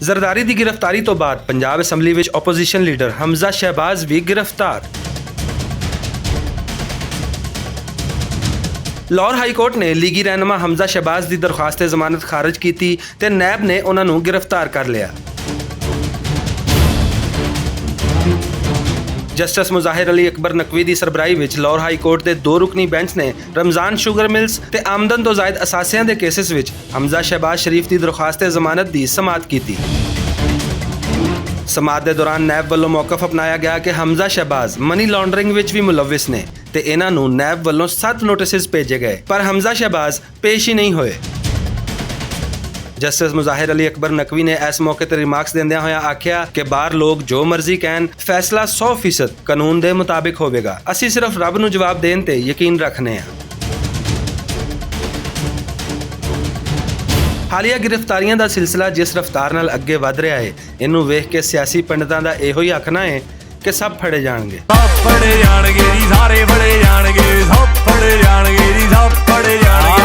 ਜ਼ਰਦਾਰੀ ਦੀ ਗ੍ਰਿਫਤਾਰੀ ਤੋਂ ਬਾਅਦ ਪੰਜਾਬ ਅਸੈਂਬਲੀ ਵਿੱਚ ਆਪੋਜੀਸ਼ਨ ਲੀਡਰ ਹਮਜ਼ਾ ਸ਼ਹਿਬਾਜ਼ ਵੀ ਗ੍ਰਿਫਤਾਰ। ਲਾਹੌਰ ਹਾਈ ਕੋਰਟ ਨੇ ਲੀਗੀ ਰਹਿਨੁਮਾ ਹਮਜ਼ਾ ਸ਼ਹਿਬਾਜ਼ ਦੀ ਦਰਖਾਸਤ ਜ਼ਮਾਨਤ ਖਾਰਜ ਕੀਤੀ ਤੇ ਨੈਬ ਨੇ ਉਹਨਾਂ ਨੂੰ ਗ੍ਰਿਫਤਾਰ ਕਰ ਲਿਆ। ਜਸਟਿਸ ਮੁਜ਼ਾਹਿਰ ਅਲੀ ਅਕਬਰ ਨਕਵੀ ਦੀ ਸਰਬਰਾਹੀ ਵਿੱਚ ਲਾਹੌਰ ਹਾਈ ਕੋਰਟ ਦੇ 2 ਰੁਕਨੀ ਬੈਂਚ ਨੇ ਰਮਜ਼ਾਨ ਸ਼ੂਗਰ ਮਿਲਸ ਤੇ ਆਮਦਨ ਤੋਂ ਜ਼ਾਇਦ ਅਸਾਸਿਆਂ ਦੇ ਕੇਸਿਸ ਵਿੱਚ ਹਮਜ਼ਾ ਸ਼ਹਿਬਾਜ਼ ਸ਼ਰੀਫ ਦੀ ਦਰਖਾਸਤ ਜ਼ਮਾਨਤ ਦੀ ਸਮਾਅਤ ਕੀਤੀ। ਸਮਾਅਤ ਦੇ ਦੌਰਾਨ ਨੈਬ ਵੱਲੋਂ ਮੌਕਫ ਅਪਣਾਇਆ ਗਿਆ ਕਿ ਹਮਜ਼ਾ ਸ਼ਹਿਬਾਜ਼ ਮਨੀ ਲਾਂਡਰਿੰਗ ਵਿੱਚ ਵੀ ਮੁਲਵਿਸ ਨੇ ਤੇ ਇਹਨਾਂ ਨੂੰ ਨੈਬ ਵੱਲੋਂ 7 ਨੋਟਿਸਿਸ ਭੇਜੇ ਗਏ ਪਰ ਹਮਜ਼ਾ ਸ਼ਹਿਬਾਜ਼ ਪੇਸ਼ ਹੀ ਨਹੀਂ ਹੋਏ। ਜਸਟਿਸ ਮੁਜ਼ਾਹਿਰ ਅਲੀ ਅਕਬਰ ਨਕਵੀ ਨੇ ਇਸ ਮੌਕੇ ਤੇ ਰਿਮਾਰਕਸ ਦਿੰਦਿਆਂ ਹੋਇਆ ਆਖਿਆ ਕਿ ਬਾਹਰ ਲੋਕ ਜੋ ਮਰਜ਼ੀ ਕਹਿਣ, ਫੈਸਲਾ 100% ਕਾਨੂੰਨ ਦੇ ਮੁਤਾਬਿਕ ਹੋਵੇਗਾ। ਅਸੀਂ ਸਿਰਫ ਰੱਬ ਨੂੰ ਜਵਾਬ ਦੇਣ ਤੇ ਯਕੀਨ ਰੱਖਨੇ ਹਾਂ। ਹਾਲੀਆ ਗ੍ਰਿਫਤਾਰੀਆਂ ਦਾ ਸਿਲਸਿਲਾ ਜਿਸ ਰਫ਼ਤਾਰ ਨਾਲ ਅੱਗੇ ਵਧ ਰਿਹਾ ਹੈ, ਇਹਨੂੰ ਵੇਖ ਕੇ ਸਿਆਸੀ ਪੰਡਤਾਂ ਦਾ ਇਹੋ ਹੀ ਆਖਣਾ ਹੈ ਕਿ ਸਭ ਫੜੇ ਜਾਣਗੇ। ਸਭ ਫੜੇ ਜਾਣਗੇ ਜੀ, ਸਾਰੇ ਫੜੇ ਜਾਣਗੇ, ਸਭ ਫੜੇ ਜਾਣਗੇ ਜੀ, ਸਭ ਫੜੇ ਜਾਣਗੇ।